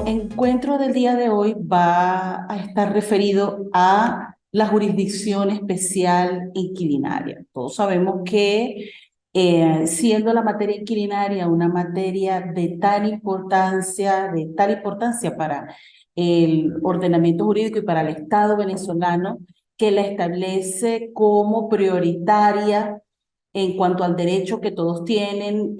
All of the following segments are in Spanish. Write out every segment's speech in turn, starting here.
encuentro del día de hoy va a estar referido a la jurisdicción especial inquilinaria. Todos sabemos que siendo la materia inquilinaria una materia de tal importancia para el ordenamiento jurídico y para el Estado venezolano, que la establece como prioritaria en cuanto al derecho que todos tienen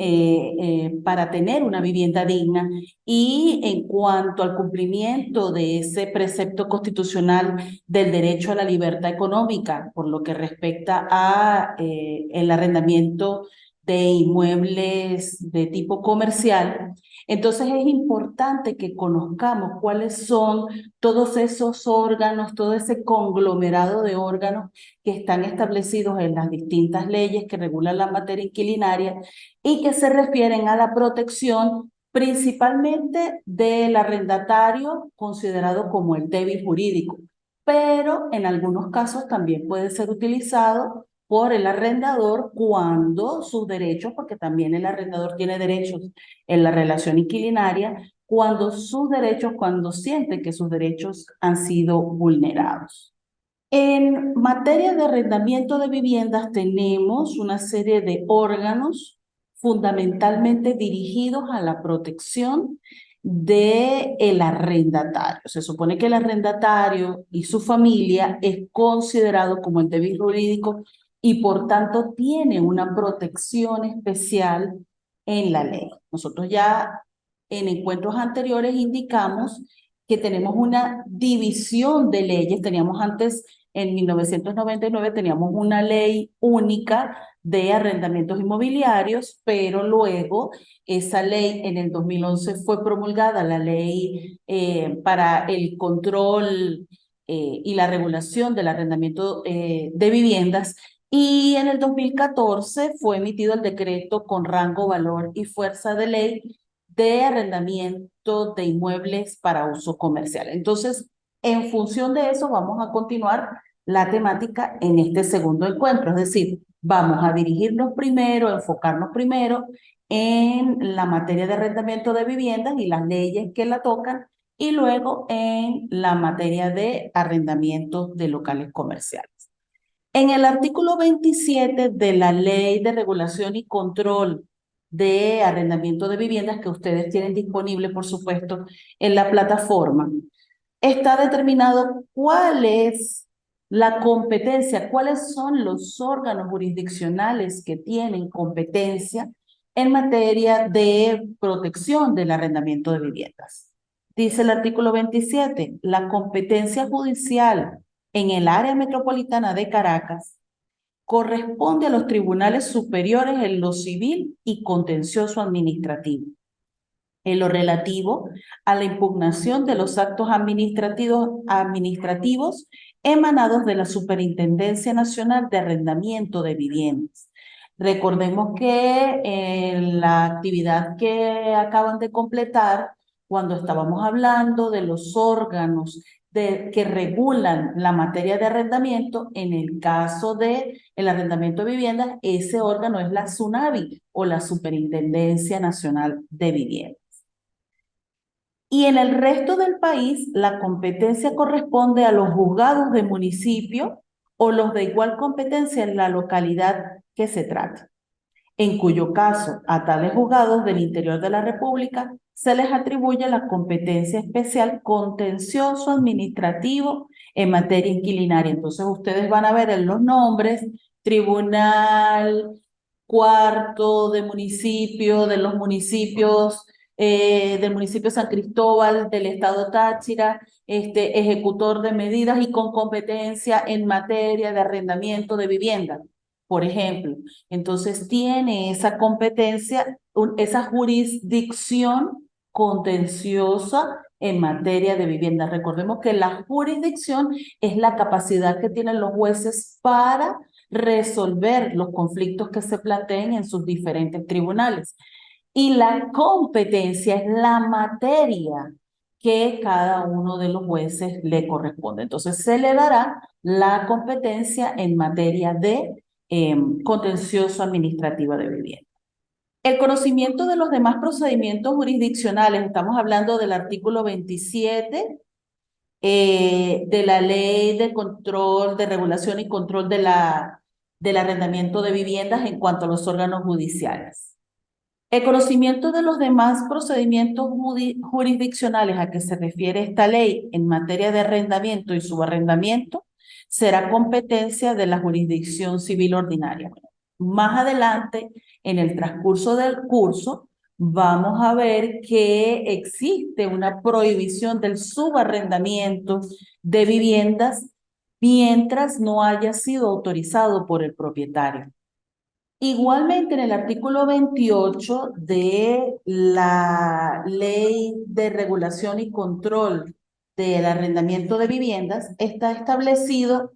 para tener una vivienda digna y en cuanto al cumplimiento de ese precepto constitucional del derecho a la libertad económica, por lo que respecta a el arrendamiento de inmuebles de tipo comercial. Entonces es importante que conozcamos cuáles son todos esos órganos, todo ese conglomerado de órganos que están establecidos en las distintas leyes que regulan la materia inquilinaria y que se refieren a la protección principalmente del arrendatario considerado como el débil jurídico, pero en algunos casos también puede ser utilizado por el arrendador cuando sus derechos, porque también el arrendador tiene derechos en la relación inquilinaria, cuando siente que sus derechos han sido vulnerados. En materia de arrendamiento de viviendas tenemos una serie de órganos fundamentalmente dirigidos a la protección del arrendatario. Se supone que el arrendatario y su familia es considerado como el débil jurídico y por tanto tiene una protección especial en la ley. Nosotros ya en encuentros anteriores indicamos que tenemos una división de leyes. Teníamos antes, en 1999, teníamos una ley única de arrendamientos inmobiliarios, pero luego esa ley en el 2011 fue promulgada, la ley para el control y la regulación del arrendamiento de viviendas, y en el 2014 fue emitido el decreto con rango, valor y fuerza de ley de arrendamiento de inmuebles para uso comercial. Entonces, en función de eso, vamos a continuar la temática en este segundo encuentro, es decir, vamos a dirigirnos primero, enfocarnos primero en la materia de arrendamiento de viviendas y las leyes que la tocan, y luego en la materia de arrendamiento de locales comerciales. En el artículo 27 de la Ley de Regulación y Control de Arrendamiento de Viviendas, que ustedes tienen disponible, por supuesto, en la plataforma, está determinado cuál es la competencia, cuáles son los órganos jurisdiccionales que tienen competencia en materia de protección del arrendamiento de viviendas. Dice el artículo 27, la competencia judicial en el área metropolitana de Caracas corresponde a los tribunales superiores en lo civil y contencioso administrativo, en lo relativo a la impugnación de los actos administrativos emanados de la Superintendencia Nacional de Arrendamiento de Viviendas. Recordemos que en la actividad que acaban de completar, cuando estábamos hablando de los órganos que regulan la materia de arrendamiento, en el caso de el arrendamiento de viviendas, ese órgano es la SUNAVI o la Superintendencia Nacional de Viviendas. Y en el resto del país, la competencia corresponde a los juzgados de municipio o los de igual competencia en la localidad que se trate, en cuyo caso a tales juzgados del interior de la República se les atribuye la competencia especial contencioso administrativo en materia inquilinaria. Entonces ustedes van a ver en los nombres: Tribunal Cuarto de Municipio, de los municipios, del municipio San Cristóbal, del estado Táchira, ejecutor de medidas y con competencia en materia de arrendamiento de vivienda, por ejemplo. Entonces tiene esa competencia, esa jurisdicción contenciosa en materia de vivienda. Recordemos que la jurisdicción es la capacidad que tienen los jueces para resolver los conflictos que se planteen en sus diferentes tribunales. Y la competencia es la materia que cada uno de los jueces le corresponde. Entonces se le dará la competencia en materia de contencioso administrativa de vivienda. El conocimiento de los demás procedimientos jurisdiccionales, estamos hablando del artículo 27 de la Ley de Control, de Regulación y Control del Arrendamiento de Viviendas en cuanto a los órganos judiciales. El conocimiento de los demás procedimientos jurisdiccionales a que se refiere esta ley en materia de arrendamiento y subarrendamiento será competencia de la jurisdicción civil ordinaria. Más adelante, en el transcurso del curso, vamos a ver que existe una prohibición del subarrendamiento de viviendas mientras no haya sido autorizado por el propietario. Igualmente, en el artículo 28 de la Ley de Regulación y Control del Arrendamiento de Viviendas, está establecido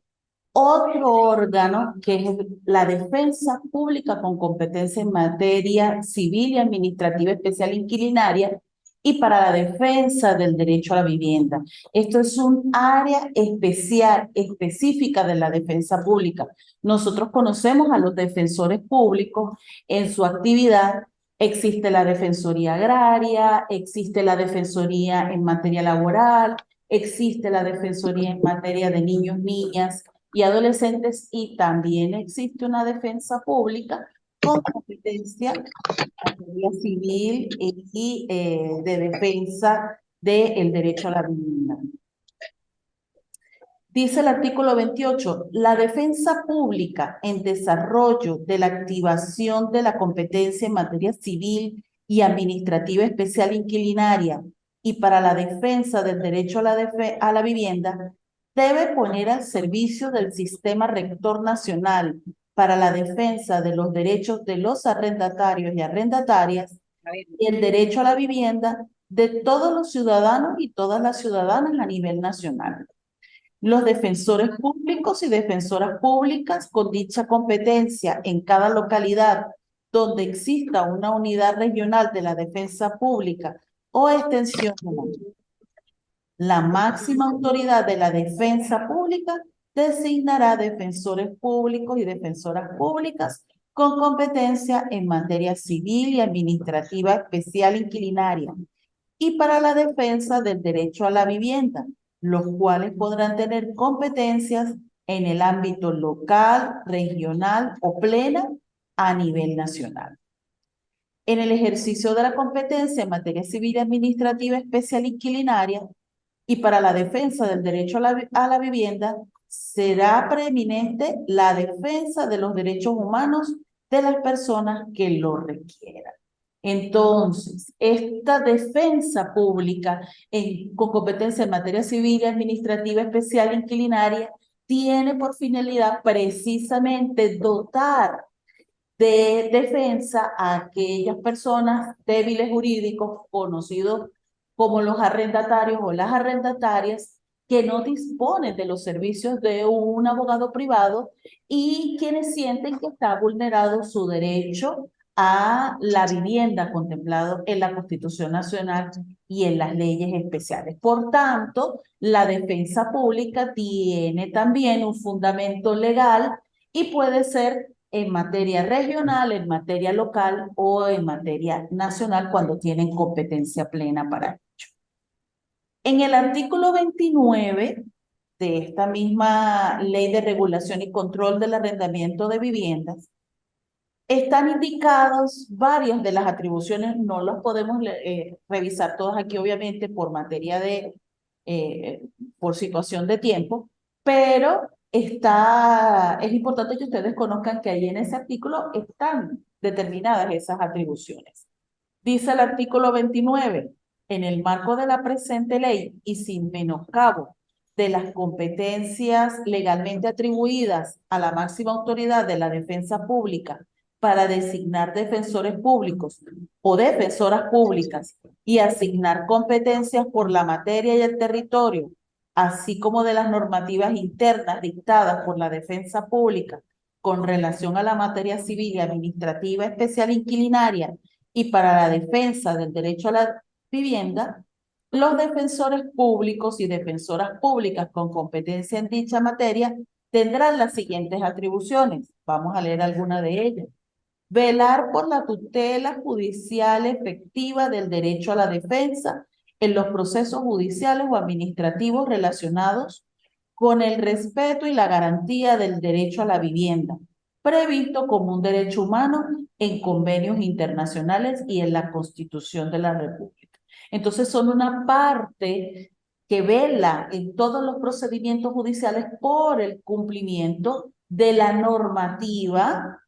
otro órgano que es la defensa pública con competencia en materia civil y administrativa especial inquilinaria y para la defensa del derecho a la vivienda. Esto es un área especial, específica de la defensa pública. Nosotros conocemos a los defensores públicos en su actividad. Existe la Defensoría Agraria, existe la Defensoría en materia laboral, existe la Defensoría en materia de niños, niñas y adolescentes, y también existe una defensa pública con competencia en materia civil y de defensa del derecho a la vivienda. Dice el artículo 28, la defensa pública en desarrollo de la activación de la competencia en materia civil y administrativa especial inquilinaria y para la defensa del derecho a la vivienda debe poner al servicio del sistema rector nacional para la defensa de los derechos de los arrendatarios y arrendatarias y el derecho a la vivienda de todos los ciudadanos y todas las ciudadanas a nivel nacional. Los defensores públicos y defensoras públicas con dicha competencia en cada localidad donde exista una unidad regional de la defensa pública o extensión la máxima autoridad de la defensa pública designará defensores públicos y defensoras públicas con competencia en materia civil y administrativa especial inquilinaria y para la defensa del derecho a la vivienda, los cuales podrán tener competencias en el ámbito local, regional o plena a nivel nacional. En el ejercicio de la competencia en materia civil y administrativa especial inquilinaria, y para la defensa del derecho a la vivienda, será preeminente la defensa de los derechos humanos de las personas que lo requieran. Entonces, esta defensa pública con competencia en materia civil y administrativa especial inquilinaria tiene por finalidad precisamente dotar de defensa a aquellas personas débiles jurídicos conocidos como los arrendatarios o las arrendatarias que no disponen de los servicios de un abogado privado y quienes sienten que está vulnerado su derecho a la vivienda contemplado en la Constitución Nacional y en las leyes especiales. Por tanto, la defensa pública tiene también un fundamento legal y puede ser en materia regional, en materia local o en materia nacional cuando tienen competencia plena para ello. En el artículo 29 de esta misma Ley de Regulación y Control del Arrendamiento de Viviendas, están indicados varias de las atribuciones, no las podemos revisar todas aquí obviamente por materia de, por situación de tiempo, pero es importante que ustedes conozcan que ahí en ese artículo están determinadas esas atribuciones. Dice el artículo 29, en el marco de la presente ley y sin menoscabo de las competencias legalmente atribuidas a la máxima autoridad de la defensa pública para designar defensores públicos o defensoras públicas y asignar competencias por la materia y el territorio, así como de las normativas internas dictadas por la defensa pública con relación a la materia civil y administrativa especial inquilinaria y para la defensa del derecho a la vivienda, los defensores públicos y defensoras públicas con competencia en dicha materia tendrán las siguientes atribuciones. Vamos a leer alguna de ellas. Velar por la tutela judicial efectiva del derecho a la defensa en los procesos judiciales o administrativos relacionados con el respeto y la garantía del derecho a la vivienda, previsto como un derecho humano en convenios internacionales y en la Constitución de la República. Entonces son una parte que vela en todos los procedimientos judiciales por el cumplimiento de la normativa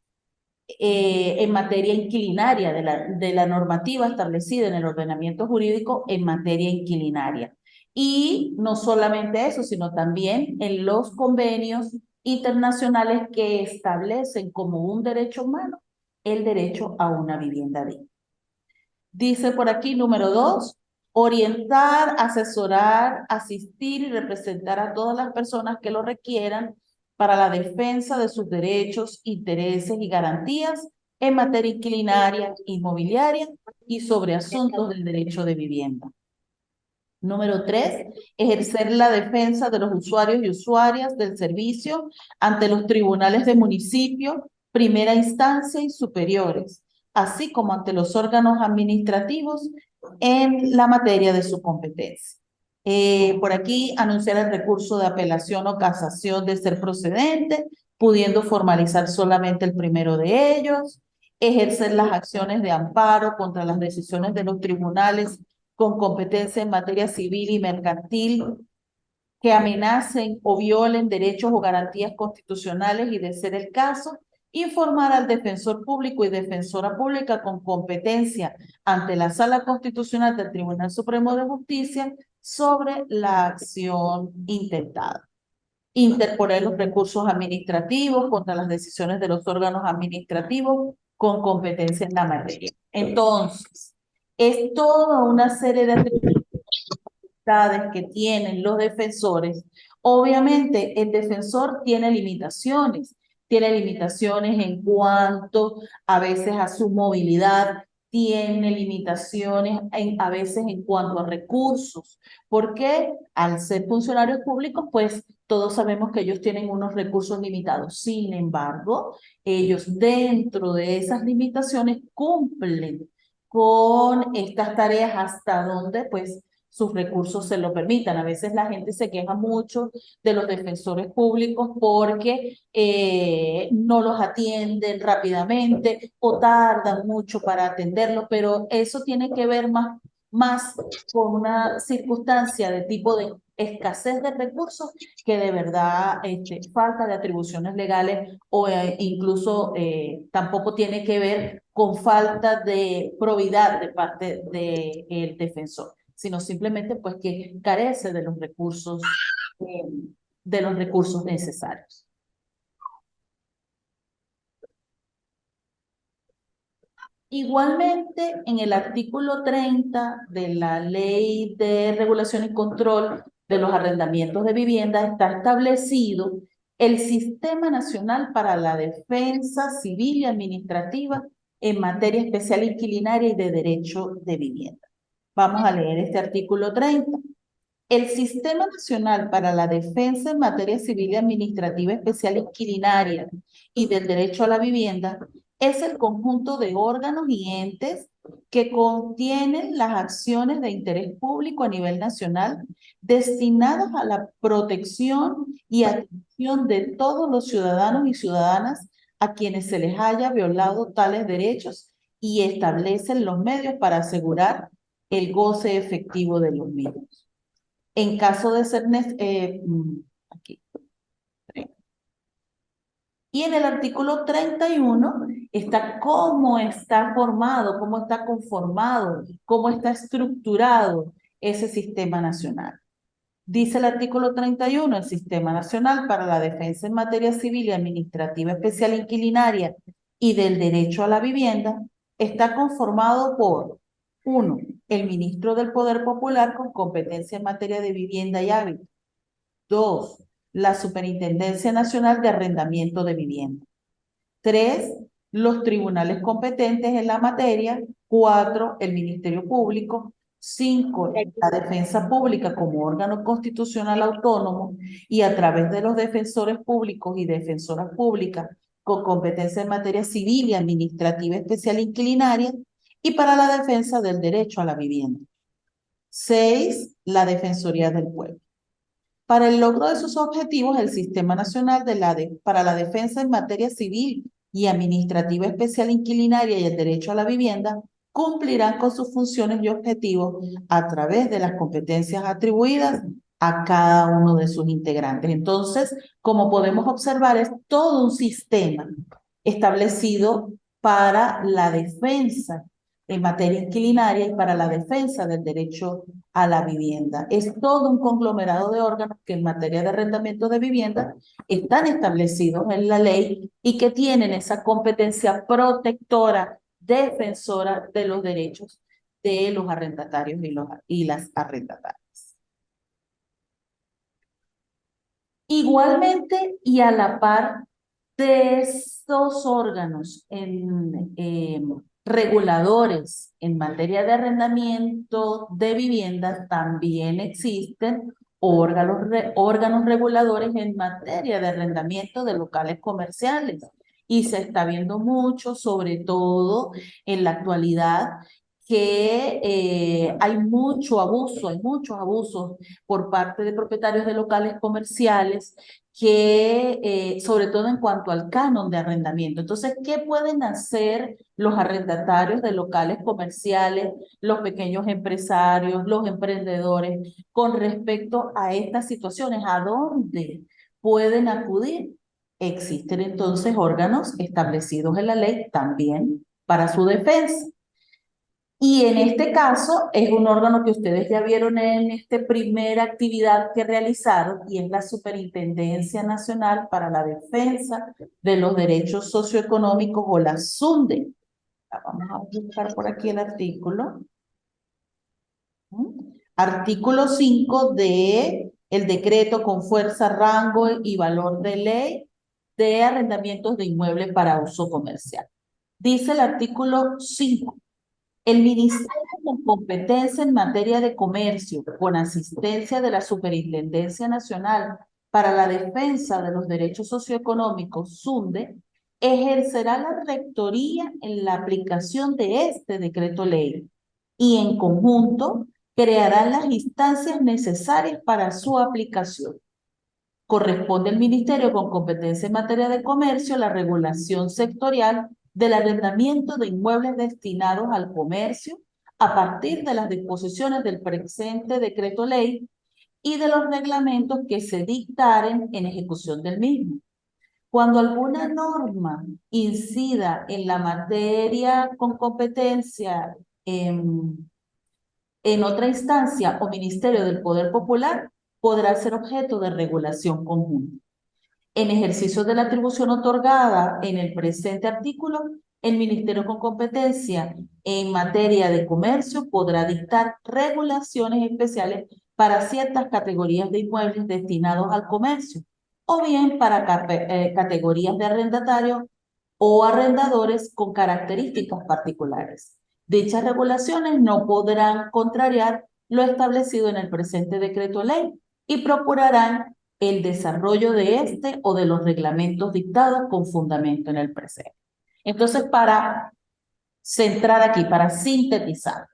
en materia inquilinaria, de la normativa establecida en el ordenamiento jurídico en materia inquilinaria. Y no solamente eso, sino también en los convenios internacionales que establecen como un derecho humano el derecho a una vivienda digna. Dice por aquí, número 2, orientar, asesorar, asistir y representar a todas las personas que lo requieran para la defensa de sus derechos, intereses y garantías en materia inquilinaria, inmobiliaria y sobre asuntos del derecho de vivienda. Número 3, ejercer la defensa de los usuarios y usuarias del servicio ante los tribunales de municipio, primera instancia y superiores, así como ante los órganos administrativos en la materia de su competencia. Por aquí anunciar el recurso de apelación o casación de ser procedente, pudiendo formalizar solamente el primero de ellos, ejercer las acciones de amparo contra las decisiones de los tribunales con competencia en materia civil y mercantil que amenacen o violen derechos o garantías constitucionales y, de ser el caso, informar al defensor público y defensora pública con competencia ante la Sala Constitucional del Tribunal Supremo de Justicia sobre la acción intentada. Interponer los recursos administrativos contra las decisiones de los órganos administrativos con competencia en la materia. Entonces, es toda una serie de que tienen los defensores. Obviamente, el defensor tiene limitaciones en cuanto a veces a su movilidad, tiene limitaciones a veces en cuanto a recursos, porque al ser funcionarios públicos, pues todos sabemos que ellos tienen unos recursos limitados. Sin embargo, ellos dentro de esas limitaciones cumplen con estas tareas hasta donde pues sus recursos se lo permitan. A veces la gente se queja mucho de los defensores públicos porque no los atienden rápidamente o tardan mucho para atenderlos, pero eso tiene que ver más con una circunstancia de tipo de escasez de recursos que de verdad falta de atribuciones legales o incluso tampoco tiene que ver con falta de probidad de parte del defensor, sino simplemente pues que carece eh, de los recursos necesarios. Igualmente, en el artículo 30 de la Ley de Regulación y Control de los Arrendamientos de Vivienda está establecido el Sistema Nacional para la Defensa Civil y Administrativa en materia especial inquilinaria y de derecho de vivienda. Vamos a leer este artículo 30. El Sistema Nacional para la Defensa en materia civil y administrativa especial inquilinaria y del derecho a la vivienda es el conjunto de órganos y entes que contienen las acciones de interés público a nivel nacional destinadas a la protección y atención de todos los ciudadanos y ciudadanas a quienes se les haya violado tales derechos y establecen los medios para asegurar el goce efectivo de los mismos. En caso de ser aquí. Y en el artículo 31 está cómo está formado, cómo está conformado, cómo está estructurado ese sistema nacional. Dice el artículo 31, el Sistema Nacional para la Defensa en Materia Civil y Administrativa Especial Inquilinaria y del Derecho a la Vivienda está conformado por 1. El ministro del Poder Popular con competencia en materia de vivienda y hábitat. 2. La Superintendencia Nacional de Arrendamiento de Vivienda. 3. Los tribunales competentes en la materia. 4. El Ministerio Público. 5. La defensa pública como órgano constitucional autónomo y a través de los defensores públicos y defensoras públicas con competencia en materia civil y administrativa especial inclinaria, y para la defensa del derecho a la vivienda. 6. La Defensoría del Pueblo. Para el logro de sus objetivos, el Sistema Nacional para la Defensa en Materia Civil y Administrativa Especial Inquilinaria y el Derecho a la Vivienda cumplirán con sus funciones y objetivos a través de las competencias atribuidas a cada uno de sus integrantes. Entonces, como podemos observar, es todo un sistema establecido para la defensa en materia inquilinaria y para la defensa del derecho a la vivienda. Es todo un conglomerado de órganos que en materia de arrendamiento de vivienda están establecidos en la ley y que tienen esa competencia protectora, defensora de los derechos de los arrendatarios y las arrendatarias. Igualmente y a la par de estos órganos reguladores en materia de arrendamiento de viviendas, también existen órganos reguladores en materia de arrendamiento de locales comerciales. Y se está viendo mucho, sobre todo en la actualidad, que hay muchos abusos por parte de propietarios de locales comerciales que, sobre todo en cuanto al canon de arrendamiento. Entonces, ¿qué pueden hacer los arrendatarios de locales comerciales, los pequeños empresarios, los emprendedores con respecto a estas situaciones? ¿A dónde pueden acudir? Existen entonces órganos establecidos en la ley también para su defensa. Y en este caso es un órgano que ustedes ya vieron en esta primera actividad que realizaron y es la Superintendencia Nacional para la Defensa de los Derechos Socioeconómicos o la SUNDE. Vamos a buscar por aquí el artículo. Artículo 5 de el decreto con fuerza, rango y valor de ley de arrendamientos de inmuebles para uso comercial. Dice el artículo 5. El Ministerio con competencia en materia de comercio, con asistencia de la Superintendencia Nacional para la Defensa de los Derechos Socioeconómicos, SUNDE, ejercerá la rectoría en la aplicación de este decreto ley y en conjunto creará las instancias necesarias para su aplicación. Corresponde al Ministerio con competencia en materia de comercio la regulación sectorial del arrendamiento de inmuebles destinados al comercio a partir de las disposiciones del presente decreto ley y de los reglamentos que se dictaren en ejecución del mismo. Cuando alguna norma incida en la materia con competencia en otra instancia o ministerio del Poder Popular, podrá ser objeto de regulación conjunta. En ejercicio de la atribución otorgada en el presente artículo, el Ministerio con competencia en materia de comercio podrá dictar regulaciones especiales para ciertas categorías de inmuebles destinados al comercio, o bien para categorías de arrendatarios o arrendadores con características particulares. Dichas regulaciones no podrán contrariar lo establecido en el presente decreto ley y procurarán el desarrollo de este o de los reglamentos dictados con fundamento en el presente. Entonces, para centrar aquí, para sintetizar,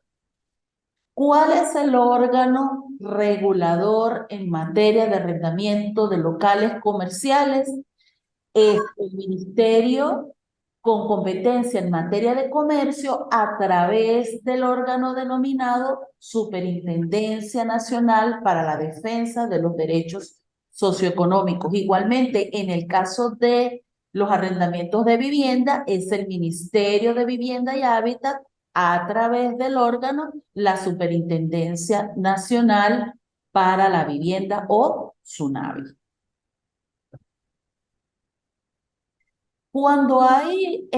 ¿cuál es el órgano regulador en materia de arrendamiento de locales comerciales? Es el Ministerio con competencia en materia de comercio a través del órgano denominado Superintendencia Nacional para la Defensa de los Derechos Socioeconómicos. Igualmente, en el caso de los arrendamientos de vivienda, es el Ministerio de Vivienda y Hábitat a través del órgano la Superintendencia Nacional para la Vivienda o SUNAVI. Cuando hay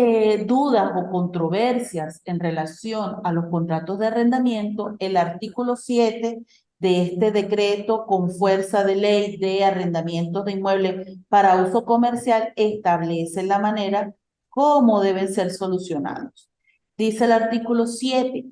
dudas o controversias en relación a los contratos de arrendamiento, el artículo 7 de este decreto con fuerza de ley de arrendamientos de inmuebles para uso comercial establece la manera cómo deben ser solucionados. Dice el artículo 7,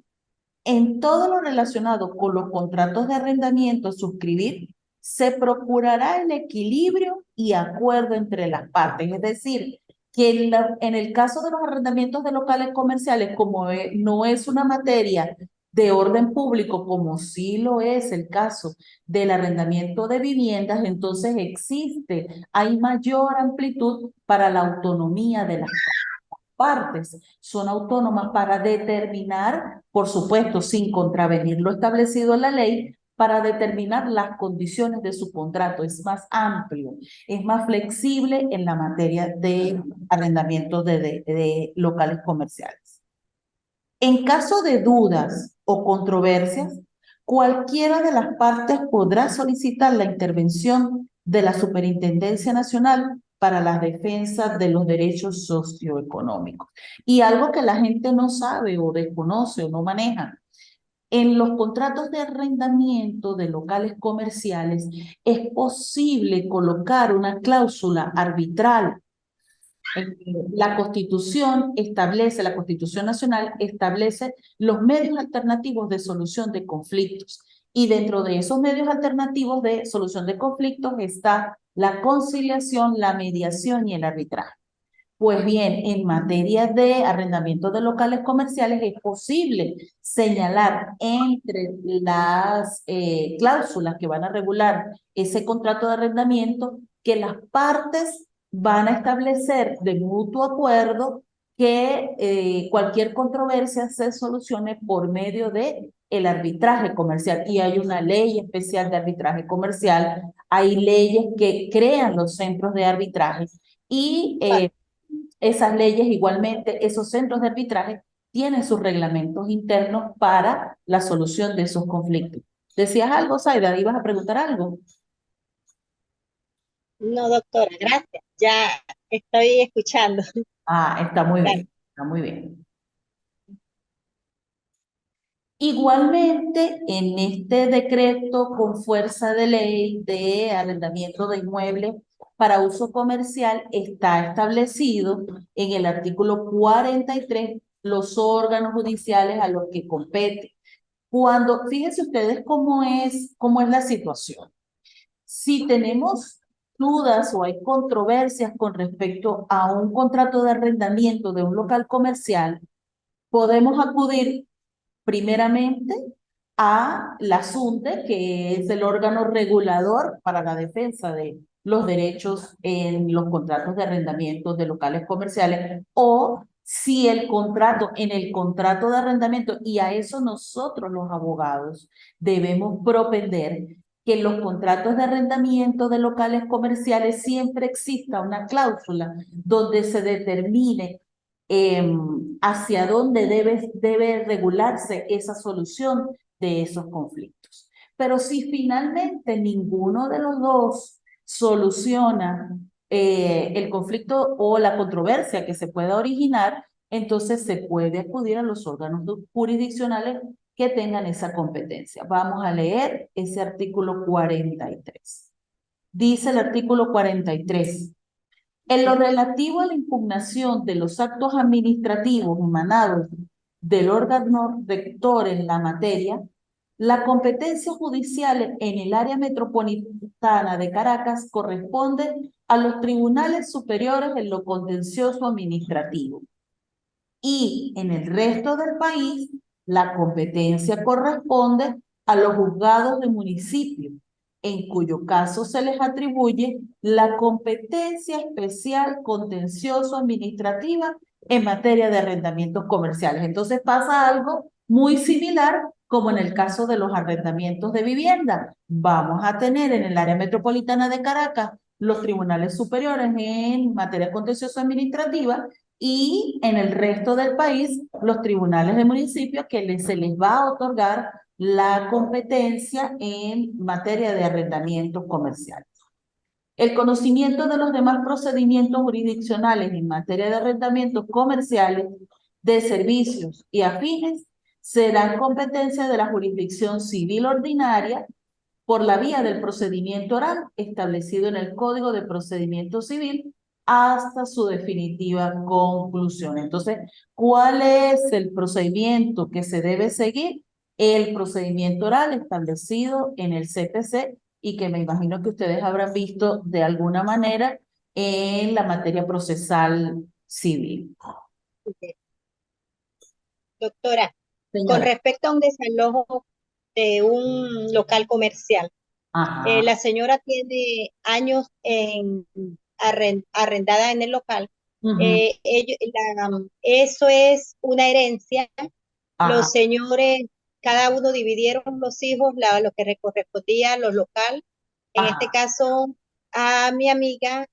en todo lo relacionado con los contratos de arrendamiento a suscribir, se procurará el equilibrio y acuerdo entre las partes, es decir, que en el caso de los arrendamientos de locales comerciales, como no es una materia de orden público, como sí lo es el caso del arrendamiento de viviendas, entonces hay mayor amplitud para la autonomía de las partes. Son autónomas para determinar, por supuesto, sin contravenir lo establecido en la ley, para determinar las condiciones de su contrato. Es más amplio, es más flexible en la materia de arrendamiento de locales comerciales. En caso de dudas o controversias, cualquiera de las partes podrá solicitar la intervención de la Superintendencia Nacional para la defensa de los derechos socioeconómicos. Y algo que la gente no sabe o desconoce o no maneja. En los contratos de arrendamiento de locales comerciales es posible colocar una cláusula arbitral. La la Constitución Nacional establece los medios alternativos de solución de conflictos. Y dentro de esos medios alternativos de solución de conflictos está la conciliación, la mediación y el arbitraje. Pues bien, en materia de arrendamiento de locales comerciales es posible señalar entre las cláusulas que van a regular ese contrato de arrendamiento que las partes van a establecer de mutuo acuerdo que cualquier controversia se solucione por medio de el arbitraje comercial. Y hay una ley especial de arbitraje comercial, hay leyes que crean los centros de arbitraje y esas leyes, igualmente, esos centros de arbitraje tienen sus reglamentos internos para la solución de esos conflictos. ¿Decías algo, Zaida? ¿Ibas a preguntar algo? No, doctora, gracias. Ya estoy escuchando. Ah, está muy Claro. bien, está muy bien. Igualmente, en este decreto con fuerza de ley de arrendamiento de inmuebles para uso comercial está establecido en el artículo 43 los órganos judiciales a los que compete. Fíjense ustedes cómo es la situación. Si tenemos dudas o hay controversias con respecto a un contrato de arrendamiento de un local comercial, podemos acudir primeramente a la SUNTE, que es el órgano regulador para la defensa de los derechos en los contratos de arrendamiento de locales comerciales, o si en el contrato de arrendamiento, y a eso nosotros los abogados debemos propender que en los contratos de arrendamiento de locales comerciales siempre exista una cláusula donde se determine hacia dónde debe regularse esa solución de esos conflictos. Pero si finalmente ninguno de los dos soluciona el conflicto o la controversia que se pueda originar, entonces se puede acudir a los órganos jurisdiccionales que tengan esa competencia. Vamos a leer ese artículo 43. Dice el artículo 43. En lo relativo a la impugnación de los actos administrativos emanados del órgano rector en la materia, la competencia judicial en el área metropolitana de Caracas corresponde a los tribunales superiores en lo contencioso administrativo. Y en el resto del país, la competencia corresponde a los juzgados de municipio, en cuyo caso se les atribuye la competencia especial contencioso administrativa en materia de arrendamientos comerciales. Entonces pasa algo muy similar como en el caso de los arrendamientos de vivienda. Vamos a tener en el área metropolitana de Caracas los tribunales superiores en materia contencioso administrativa y en el resto del país los tribunales de municipios que se les va a otorgar la competencia en materia de arrendamientos comerciales. El conocimiento de los demás procedimientos jurisdiccionales en materia de arrendamientos comerciales, de servicios y afines serán competencia de la jurisdicción civil ordinaria por la vía del procedimiento oral establecido en el Código de Procedimiento Civil hasta su definitiva conclusión. Entonces, ¿cuál es el procedimiento que se debe seguir? El procedimiento oral establecido en el CPC y que me imagino que ustedes habrán visto de alguna manera en la materia procesal civil. Doctora, con Señora. respecto a un desalojo de un local comercial, Ajá, la señora tiene años arrendada en el local. ujú, Eso es una herencia. ajá, Los señores, cada uno dividieron los hijos lo que le correspondía a los locales. En este ajá. caso, a mi amiga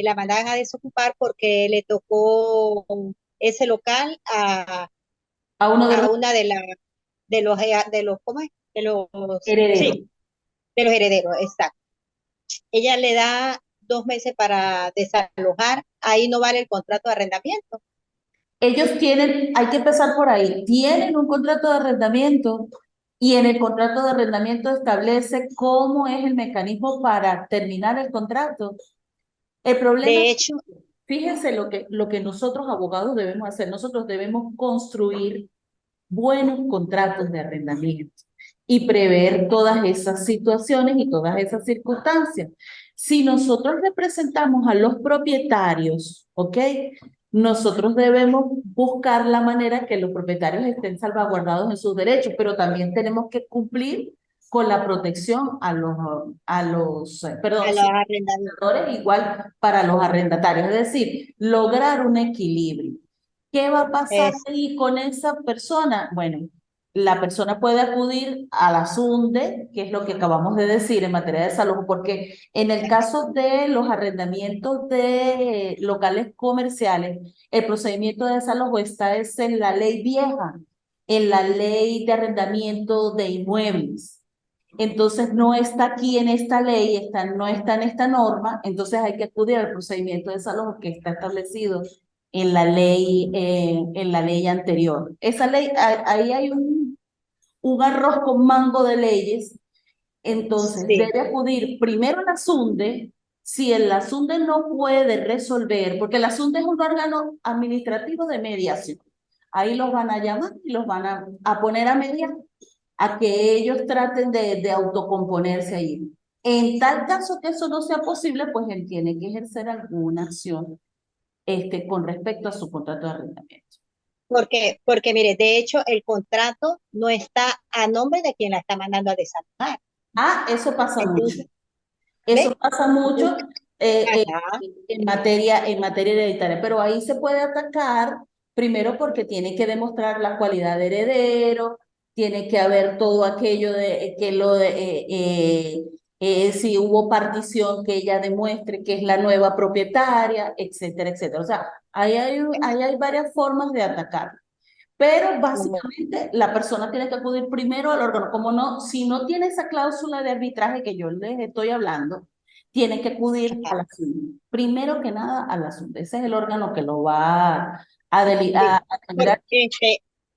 la mandaban a desocupar porque le tocó ese local A uno de a los una de los, ¿cómo es? De los, herederos. sí, de los herederos, exacto. Ella le da 2 meses para desalojar, ahí no vale el contrato de arrendamiento. Ellos tienen, hay que empezar por ahí, tienen un contrato de arrendamiento y en el contrato de arrendamiento establece cómo es el mecanismo para terminar el contrato. El problema, De hecho, fíjense lo que nosotros abogados debemos hacer. Nosotros debemos construir buenos contratos de arrendamiento y prever todas esas situaciones y todas esas circunstancias. Si nosotros representamos a los propietarios, ¿ok? Nosotros debemos buscar la manera que los propietarios estén salvaguardados en sus derechos, pero también tenemos que cumplir con la protección a perdón, los sí, arrendamientos. igual para los arrendatarios, es decir, lograr un equilibrio. ¿Qué va a pasar Es, ahí con esa persona? Bueno, la persona puede acudir a la SUNDE, que es lo que acabamos de decir en materia de salud, porque en el caso de los arrendamientos de locales comerciales, el procedimiento de desalojo está es en la ley vieja, en la ley de arrendamiento de inmuebles. Entonces no está aquí en esta ley, no está en esta norma, entonces hay que acudir al procedimiento de desalojo que está establecido en la ley anterior. Esa ley, ahí hay un arroz con mango de leyes, entonces sí, debe acudir primero a la SUNDE. Si el SUNDE no puede resolver, porque la SUNDE es un órgano administrativo de mediación, ahí los van a llamar y los van a poner a mediar, a que ellos traten de autocomponerse ahí. En tal caso que eso no sea posible, pues él tiene que ejercer alguna acción con respecto a su contrato de arrendamiento. porque mire, de hecho, el contrato no está a nombre de quien la está mandando a desalojar. Ah, eso pasa mucho. Entonces, Eso ¿ve? pasa mucho Entonces, eh, ajá, en materia hereditaria, pero ahí se puede atacar primero porque tiene que demostrar la cualidad de heredero, tiene que haber todo aquello de que si hubo partición que ella demuestre que es la nueva propietaria, etcétera, etcétera. O sea, ahí hay varias formas de atacar. Pero básicamente la persona tiene que acudir primero al órgano. Como no, si no tiene esa cláusula de arbitraje que yo les estoy hablando, tiene que acudir a ajá, la SUND. Primero que nada a la SUND. Ese es el órgano que lo va sí. a Porque deliberar.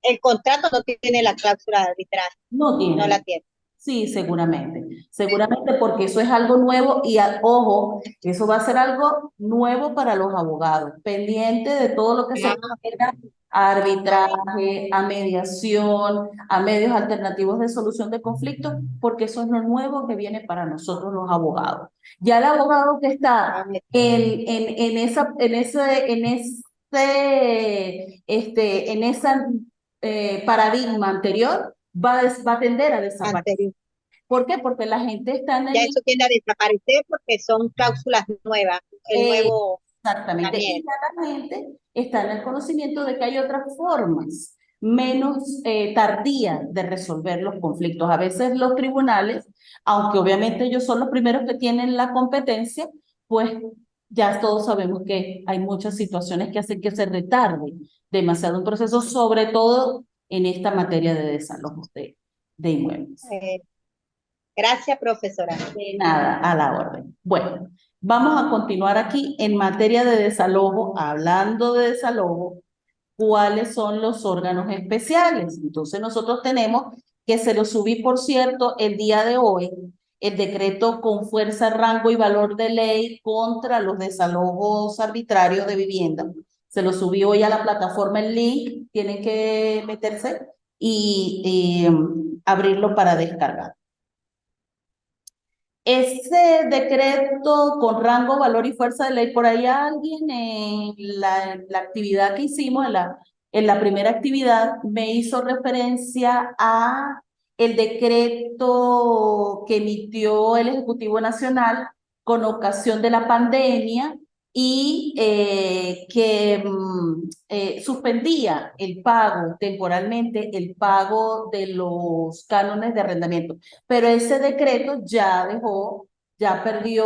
el contrato no tiene la cláusula de arbitraje, No no la tiene. tiene. Sí, seguramente. Seguramente porque eso es algo nuevo y ojo, eso va a ser algo nuevo para los abogados, pendiente de todo lo que se Ah, refiera a arbitraje, a mediación, a medios alternativos de solución de conflictos, porque eso es lo nuevo que viene para nosotros los abogados. Ya el abogado que está en esa paradigma anterior va a tender a desaparecer. anterior. ¿Por qué? Porque la gente está en Ya el... eso tiende a desaparecer porque son cláusulas nuevas, el eh, nuevo exactamente, y también. ya la gente está en el conocimiento de que hay otras formas menos tardías de resolver los conflictos. A veces los tribunales, aunque obviamente ellos son los primeros que tienen la competencia, pues ya todos sabemos que hay muchas situaciones que hacen que se retarde demasiado un proceso, sobre todo en esta materia de desalojo de inmuebles. Eh, gracias, profesora. De nada, a la orden. Bueno, vamos a continuar aquí en materia de desalojo, hablando de desalojo, ¿cuáles son los órganos especiales? Entonces nosotros tenemos que se lo subí, por cierto, el día de hoy, el decreto con fuerza, rango y valor de ley contra los desalojos arbitrarios de vivienda. Se lo subí hoy a la plataforma el link, tienen que meterse y abrirlo para descargar. Ese decreto con rango, valor y fuerza de ley, por ahí alguien en la actividad que hicimos, en la primera actividad, me hizo referencia a el decreto que emitió el Ejecutivo Nacional con ocasión de la pandemia y que suspendía el pago temporalmente, el pago de los cánones de arrendamiento. Pero ese decreto ya dejó, ya perdió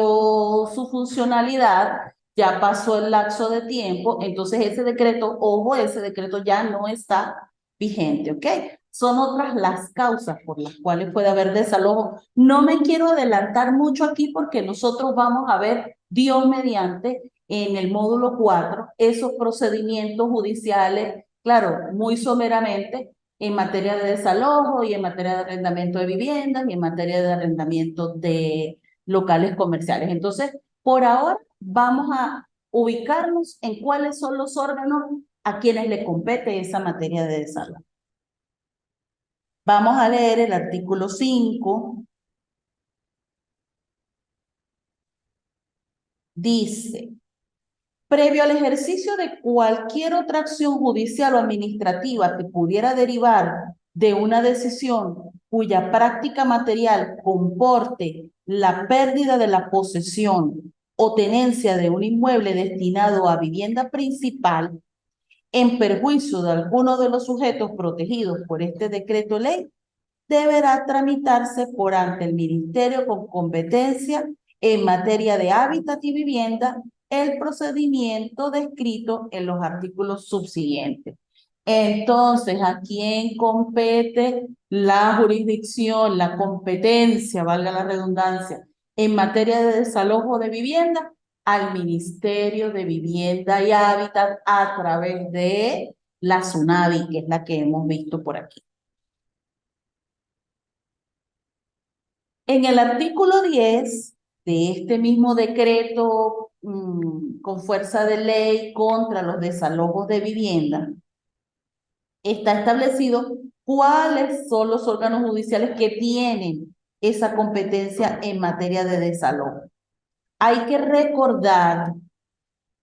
su funcionalidad, ya pasó el lapso de tiempo, entonces ese decreto, ojo, ese decreto ya no está vigente, ¿ok? Son otras las causas por las cuales puede haber desalojo. No me quiero adelantar mucho aquí porque nosotros vamos a ver, Dios mediante, en el módulo 4 esos procedimientos judiciales, claro, muy someramente, en materia de desalojo y en materia de arrendamiento de viviendas y en materia de arrendamiento de locales comerciales. Entonces, por ahora vamos a ubicarnos en cuáles son los órganos a quienes le compete esa materia de desalojo. Vamos a leer el artículo 5. Dice, previo al ejercicio de cualquier otra acción judicial o administrativa que pudiera derivar de una decisión cuya práctica material comporte la pérdida de la posesión o tenencia de un inmueble destinado a vivienda principal en perjuicio de alguno de los sujetos protegidos por este decreto ley, deberá tramitarse por ante el Ministerio con competencia en materia de hábitat y vivienda el procedimiento descrito en los artículos subsiguientes. Entonces, ¿a quién compete la jurisdicción, la competencia, valga la redundancia, en materia de desalojo de vivienda? Al Ministerio de Vivienda y Hábitat a través de la SUNAVI, que es la que hemos visto por aquí. En el artículo 10 de este mismo decreto con fuerza de ley contra los desalojos de vivienda, está establecido cuáles son los órganos judiciales que tienen esa competencia en materia de desalojo. Hay que recordar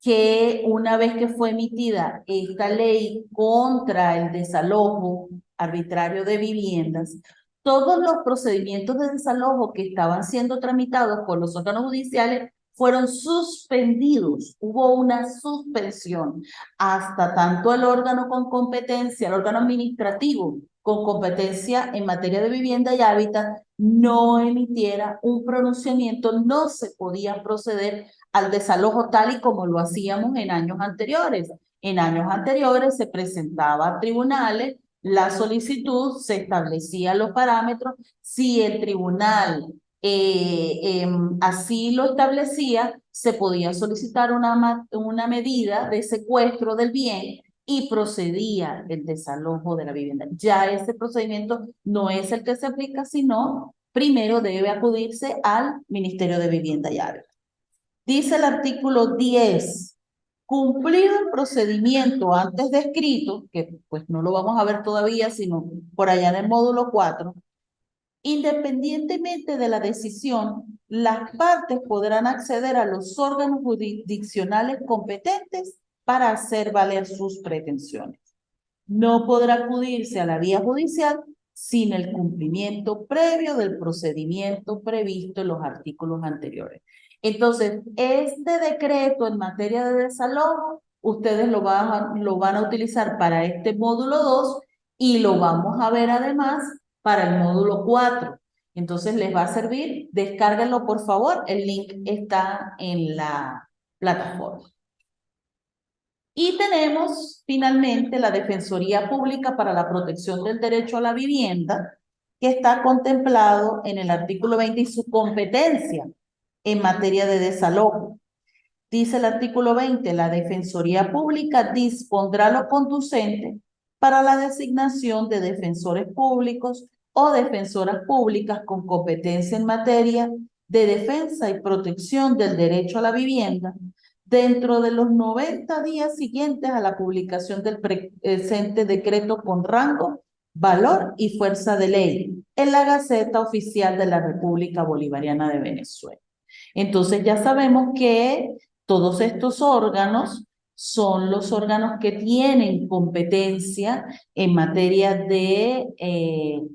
que una vez que fue emitida esta ley contra el desalojo arbitrario de viviendas, todos los procedimientos de desalojo que estaban siendo tramitados por los órganos judiciales fueron suspendidos. Hubo una suspensión hasta tanto el órgano con competencia, el órgano administrativo con competencia en materia de vivienda y hábitat, no emitiera un pronunciamiento, no se podía proceder al desalojo tal y como lo hacíamos en años anteriores. En años anteriores se presentaba a tribunales la solicitud, se establecían los parámetros. Si el tribunal así lo establecía, se podía solicitar una medida de secuestro del bien y procedía el desalojo de la vivienda. Ya ese procedimiento no es el que se aplica, sino primero debe acudirse al Ministerio de Vivienda y Hábitat. Dice el artículo 10, cumplido el procedimiento antes descrito, que pues no lo vamos a ver todavía, sino por allá en el módulo 4, independientemente de la decisión, las partes podrán acceder a los órganos jurisdiccionales competentes para hacer valer sus pretensiones. No podrá acudirse a la vía judicial sin el cumplimiento previo del procedimiento previsto en los artículos anteriores. Entonces, este decreto en materia de desalojo, ustedes lo van a utilizar para este módulo 2 y lo vamos a ver además para el módulo 4. Entonces, les va a servir, descárguenlo por favor, el link está en la plataforma. Y tenemos finalmente la Defensoría Pública para la Protección del Derecho a la Vivienda, que está contemplado en el artículo 20 y su competencia en materia de desalojo. Dice el artículo 20, la Defensoría Pública dispondrá lo conducente para la designación de defensores públicos o defensoras públicas con competencia en materia de defensa y protección del derecho a la vivienda dentro de los 90 días siguientes a la publicación del presente decreto con rango, valor y fuerza de ley, en la Gaceta Oficial de la República Bolivariana de Venezuela. Entonces ya sabemos que todos estos órganos son los órganos que tienen competencia en materia de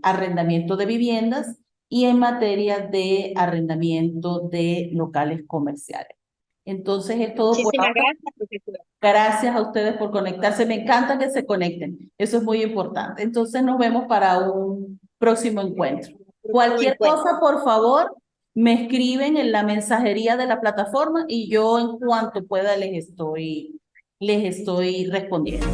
arrendamiento de viviendas y en materia de arrendamiento de locales comerciales. Entonces es todo por Muchísimas ahora. gracias, profesora. Gracias a ustedes por conectarse. Me encanta que se conecten. Eso es muy importante. Entonces nos vemos para un próximo encuentro. Próximo Cualquier encuentro. cosa, por favor, me escriben en la mensajería de la plataforma y yo en cuanto pueda les estoy respondiendo.